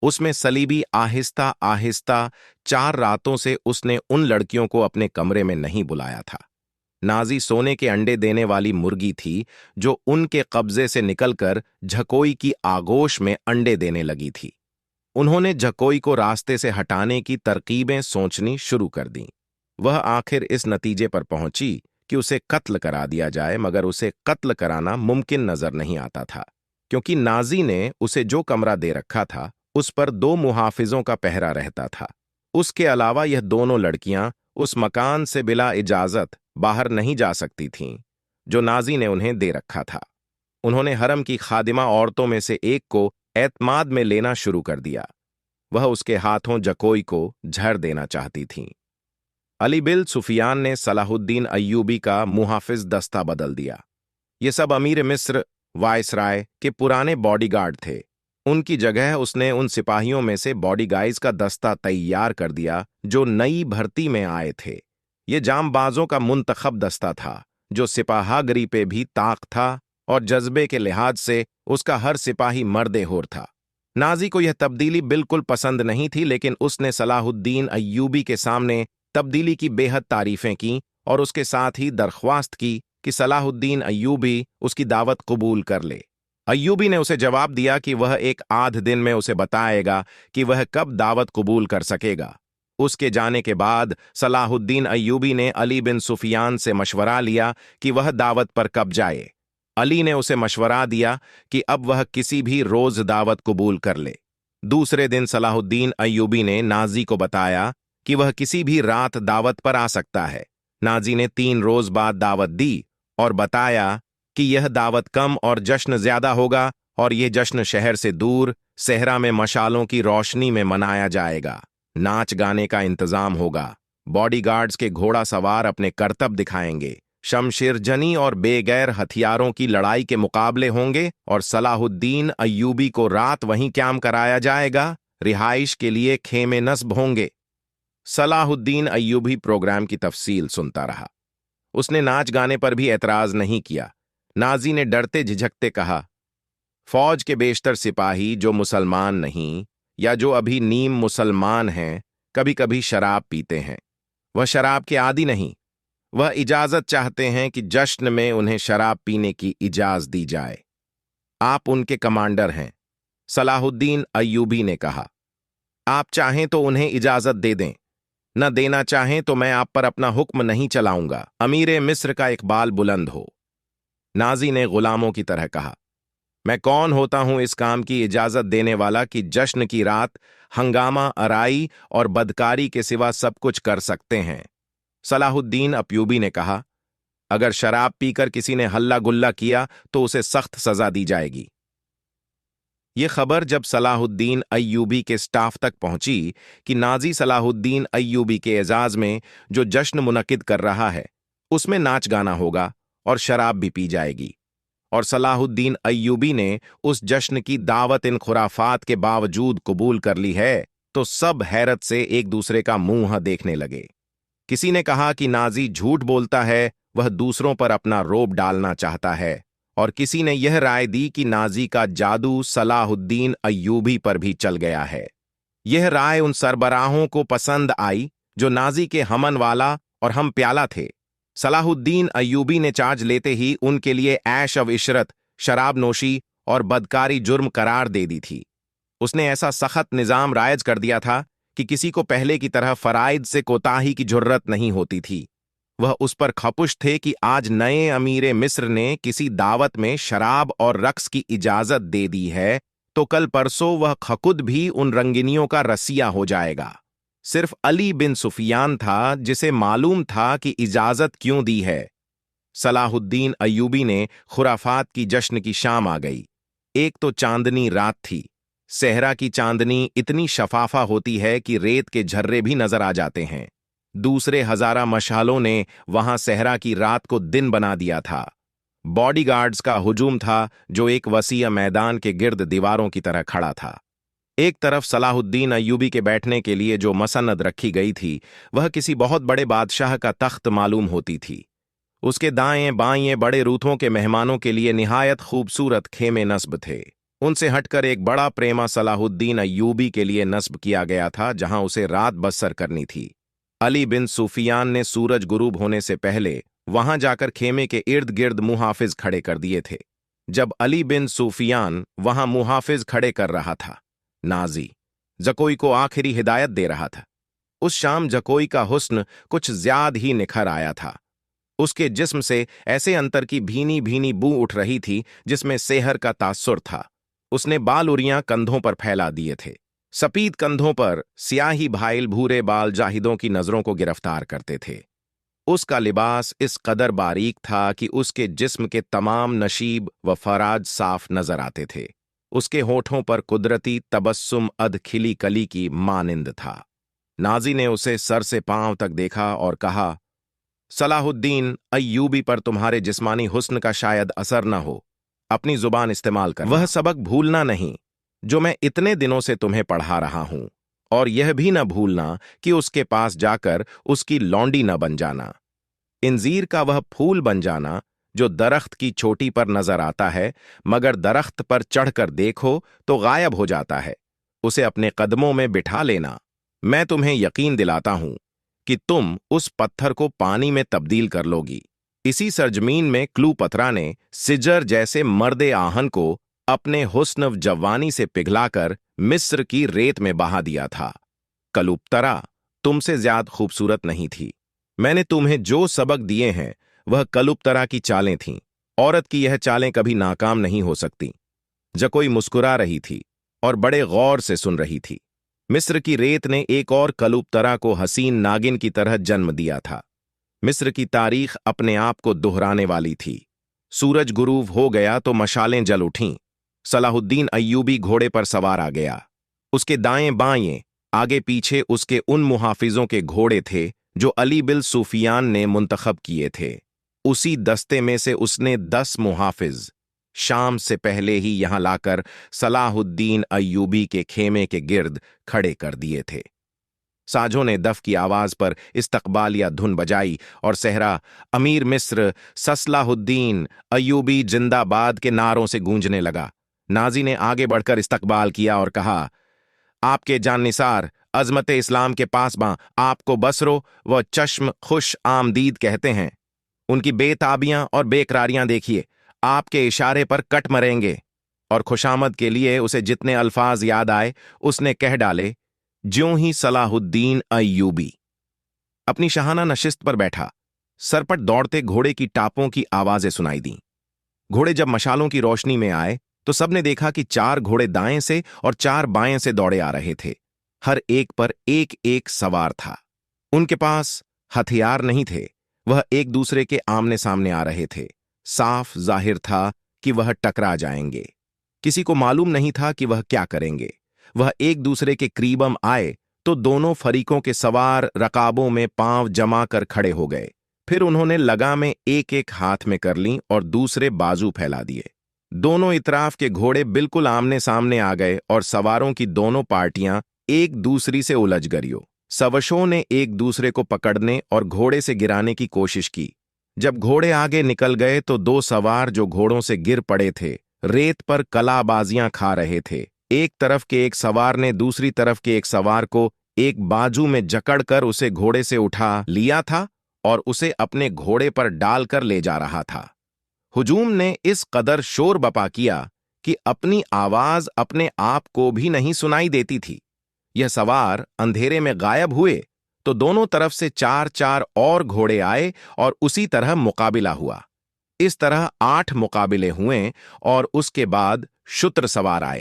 उसमें सलीबी आहिस्ता आहिस्ता 4 रातों से उसने उन लड़कियों को अपने कमरे में नहीं बुलाया था। नाजी सोने के अंडे देने वाली मुर्गी थी जो उनके कब्जे से निकलकर झकोई की आगोश में अंडे देने लगी थी। उन्होंने झकोई को रास्ते से हटाने की तरकीबें सोचनी शुरू कर दीं। वह आखिर इस नतीजे पर पहुंची कि उसे कत्ल करा दिया जाए, मगर उसे कत्ल कराना मुमकिन नजर नहीं आता था, क्योंकि नाजी ने उसे जो कमरा दे रखा था उस पर 2 मुहाफिजों का पहरा रहता था। उसके अलावा यह दोनों लड़कियां उस मकान से बिला इजाजत बाहर नहीं जा सकती थीं जो नाजी ने उन्हें दे रखा था। उन्होंने हरम की खादिमा औरतों में से एक को एतमाद में लेना शुरू कर दिया। वह उसके हाथों जकोई को झड़ देना चाहती थीं। अली बिन सुफियान ने सलाहुद्दीन अय्यूबी का मुहाफिज दस्ता बदल दिया। ये सब अमीर मिस्र वायसराय के पुराने बॉडीगार्ड थे। उनकी जगह उसने उन सिपाहियों में से बॉडीगार्ड्स का दस्ता तैयार कर दिया जो नई भर्ती में आए थे। ये जामबाजों का मुंतखब दस्ता था जो सिपाहागरी पे भी ताक था और जज्बे के लिहाज से उसका हर सिपाही मर्दे होर था। नाजी को यह तब्दीली बिल्कुल पसंद नहीं थी, लेकिन उसने सलाहुद्दीन अय्यूबी के सामने तब्दीली की बेहद तारीफें की और उसके साथ ही दरख्वास्त की कि सलाहुद्दीन अय्यूबी उसकी दावत कबूल कर ले। अय्यूबी ने उसे जवाब दिया कि वह एक आध दिन में उसे बताएगा कि वह कब दावत कबूल कर सकेगा। उसके जाने के बाद सलाहुद्दीन अय्यूबी ने अली बिन सुफियान से मशवरा लिया कि वह दावत पर कब जाए। अली ने उसे मशवरा दिया कि अब वह किसी भी रोज दावत कबूल कर ले। दूसरे दिन सलाहुद्दीन अय्यूबी ने नाजी को बताया कि वह किसी भी रात दावत पर आ सकता है। नाजी ने 3 रोज बाद दावत दी और बताया कि यह दावत कम और जश्न ज्यादा होगा और यह जश्न शहर से दूर सहरा में मशालों की रोशनी में मनाया जाएगा। नाच गाने का इंतजाम होगा। बॉडीगार्ड्स के घोड़ा सवार अपने करतब दिखाएंगे। शमशीरजनी और बेगैर हथियारों की लड़ाई के मुकाबले होंगे और सलाहुद्दीन अय्यूबी को रात वहीं क्याम कराया जाएगा। रिहाइश के लिए खेमे नस्ब होंगे। सलाहुद्दीन अय्यूबी प्रोग्राम की तफसील सुनता रहा। उसने नाच गाने पर भी एतराज नहीं किया। नाजी ने डरते झिझकते कहा, फौज के बेशतर सिपाही जो मुसलमान नहीं या जो अभी नीम मुसलमान हैं कभी कभी शराब पीते हैं। वह शराब के आदी नहीं। वह इजाजत चाहते हैं कि जश्न में उन्हें शराब पीने की इजाजत दी जाए। आप उनके कमांडर हैं। सलाहुद्दीन अय्यूबी ने कहा, आप चाहें तो उन्हें इजाजत दे दें, न देना चाहें तो मैं आप पर अपना हुक्म नहीं चलाऊंगा। अमीर मिस्र का इकबाल बुलंद हो। नाजी ने गुलामों की तरह कहा, मैं कौन होता हूं इस काम की इजाजत देने वाला कि जश्न की रात हंगामा अराई और बदकारी के सिवा सब कुछ कर सकते हैं। सलाहुद्दीन अय्यूबी ने कहा, अगर शराब पीकर किसी ने हल्ला गुल्ला किया तो उसे सख्त सजा दी जाएगी। यह खबर जब सलाहुद्दीन अय्यूबी के स्टाफ तक पहुंची कि नाजी सलाहुद्दीन अय्यूबी के एजाज में जो जश्न मुनक्किद कर रहा है उसमें नाच गाना होगा और शराब भी पी जाएगी, और सलाहुद्दीन अय्यूबी ने उस जश्न की दावत इन खुराफात के बावजूद कबूल कर ली है, तो सब हैरत से एक दूसरे का मुंह देखने लगे। किसी ने कहा कि नाजी झूठ बोलता है, वह दूसरों पर अपना रोब डालना चाहता है, और किसी ने यह राय दी कि नाजी का जादू सलाहुद्दीन अय्यूबी पर भी चल गया है। यह राय उन सरबराहों को पसंद आई जो नाजी के हमन वाला और हम प्याला थे। सलाहुद्दीन अय्यूबी ने चार्ज लेते ही उनके लिए ऐश अव इशरत, शराब नोशी और बदकारी जुर्म करार दे दी थी। उसने ऐसा सख्त निजाम रायज कर दिया था कि किसी को पहले की तरह फराइद से कोताही की जुर्रत नहीं होती थी। वह उस पर खपुश थे कि आज नए अमीर मिस्र ने किसी दावत में शराब और रक्स की इजाजत दे दी है, तो कल परसों वह खकुद भी उन रंगिनियों का रसिया हो जाएगा। सिर्फ अली बिन सुफियान था जिसे मालूम था कि इजाजत क्यों दी है। सलाहुद्दीन अय्यूबी ने खुराफात की जश्न की शाम आ गई। एक तो चांदनी रात थी। सहरा की चांदनी इतनी शफाफा होती है कि रेत के झर्रे भी नजर आ जाते हैं। दूसरे हजारा मशालों ने वहां सहरा की रात को दिन बना दिया था। बॉडीगार्ड्स का हुजूम था जो एक वसीय मैदान के गिर्द दीवारों की तरह खड़ा था। एक तरफ सलाहुद्दीन अय्यूबी के बैठने के लिए जो मसनद रखी गई थी वह किसी बहुत बड़े बादशाह का तख्त मालूम होती थी। उसके दाएं बाएं बड़े रूथों के मेहमानों के लिए निहायत खूबसूरत खेमे नस्ब थे। उनसे हटकर एक बड़ा प्रेमा सलाहुद्दीन अय्यूबी के लिए नस्ब किया गया था, जहां उसे रात बसर करनी थी। अली बिन सुफियान ने सूरज गुरूब होने से पहले वहां जाकर खेमे के इर्द गिर्द मुहाफिज खड़े कर दिए थे। जब अली बिन सुफियान वहां मुहाफिज खड़े कर रहा था, नाजी जकोई को आखिरी हिदायत दे रहा था। उस शाम जकोई का हुस्न कुछ ज्यादा ही निखर आया था। उसके जिस्म से ऐसे अंतर की भीनी भीनी बू उठ रही थी जिसमें सेहर का तासुर था। उसने बाल उरियां कंधों पर फैला दिए थे। सफेद कंधों पर स्याही भाईल भूरे बाल जाहिदों की नजरों को गिरफ्तार करते थे। उसका लिबास इस कदर बारीक था कि उसके जिस्म के तमाम नशीब व फराज साफ नजर आते थे। उसके होठों पर कुदरती तबस्सुम अध खिली कली की मानिंद था। नाजी ने उसे सर से पांव तक देखा और कहा, सलाहुद्दीन अय्यूबी पर तुम्हारे जिस्मानी हुस्न का शायद असर न हो। अपनी जुबान इस्तेमाल कर, वह सबक भूलना नहीं जो मैं इतने दिनों से तुम्हें पढ़ा रहा हूं, और यह भी न भूलना कि उसके पास जाकर उसकी लौंडी न बन जाना। इंजीर का वह फूल बन जाना जो दरख्त की चोटी पर नजर आता है, मगर दरख्त पर चढ़कर देखो तो गायब हो जाता है। उसे अपने कदमों में बिठा लेना। मैं तुम्हें यकीन दिलाता हूं कि तुम उस पत्थर को पानी में तब्दील कर लोगी। इसी सरजमीन में क्लूपत्रा ने सिजर जैसे मर्दे आहन को अपने हुस्न व जवानी से पिघलाकर मिस्र की रेत में बहा दिया था। कलूपतरा तुमसे ज्यादा खूबसूरत नहीं थी। मैंने तुम्हें जो सबक दिए हैं वह कलूपतरा की चालें थीं। औरत की यह चालें कभी नाकाम नहीं हो सकती। जकोई मुस्कुरा रही थी और बड़े गौर से सुन रही थी। मिस्र की रेत ने एक और कलूपतरा को हसीन नागिन की तरह जन्म दिया था। मिस्र की तारीख अपने आप को दोहराने वाली थी। सूरज गुरूब हो गया तो मशालें जल उठीं। सलाहुद्दीन अय्यूबी घोड़े पर सवार आ गया। उसके दाएं बाएं आगे पीछे उसके उन मुहाफिजों के घोड़े थे जो अली बिन सुफियान ने मुंतखब किए थे। उसी दस्ते में से उसने 10 मुहाफिज शाम से पहले ही यहां लाकर सलाहुद्दीन अय्यूबी के खेमे के गिर्द खड़े कर दिए थे। साजों ने दफ की आवाज पर इस्तकबालिया धुन बजाई और सहरा अमीर मिस्र सलाहुद्दीन अय्यूबी जिंदाबाद के नारों से गूंजने लगा। नाजी ने आगे बढ़कर इस्तकबाल किया और कहा, आपके जानिसार अजमत इस्लाम के पासबां आपको बसरो व चश्म खुश आमदीद कहते हैं। उनकी बेताबियां और बेकरारियां देखिए, आपके इशारे पर कट मरेंगे। और खुशामद के लिए उसे जितने अल्फाज याद आए उसने कह डाले। ज्यों ही सलाहुद्दीन अय्यूबी अपनी शाहाना नशिस्त पर बैठा, सरपट दौड़ते घोड़े की टापों की आवाजें सुनाई दीं। घोड़े जब मशालों की रोशनी में आए तो सबने देखा कि 4 घोड़े दाएं से और 4 बाएं से दौड़े आ रहे थे। हर एक पर एक एक सवार था। उनके पास हथियार नहीं थे। वह एक दूसरे के आमने सामने आ रहे थे। साफ जाहिर था कि वह टकरा जाएंगे। किसी को मालूम नहीं था कि वह क्या करेंगे। वह एक दूसरे के करीबम आए तो दोनों फरीकों के सवार रकाबों में पांव जमा कर खड़े हो गए। फिर उन्होंने लगामें एक एक हाथ में कर लीं और दूसरे बाजू फैला दिए। दोनों इतराफ के घोड़े बिल्कुल आमने सामने आ गए और सवारों की दोनों पार्टियां एक दूसरी से उलझ गईं। सवशों ने एक दूसरे को पकड़ने और घोड़े से गिराने की कोशिश की। जब घोड़े आगे निकल गए तो 2 सवार जो घोड़ों से गिर पड़े थे रेत पर कलाबाजियां खा रहे थे। एक तरफ के एक सवार ने दूसरी तरफ के एक सवार को एक बाजू में जकड़कर उसे घोड़े से उठा लिया था और उसे अपने घोड़े पर डालकर ले जा रहा था। हुजूम ने इस कदर शोर बपा किया कि अपनी आवाज अपने आप को भी नहीं सुनाई देती थी। यह सवार अंधेरे में गायब हुए तो दोनों तरफ से 4-4 और घोड़े आए और उसी तरह मुकाबिला हुआ। इस तरह 8 मुकाबिले हुए और उसके बाद शुत्र सवार आए।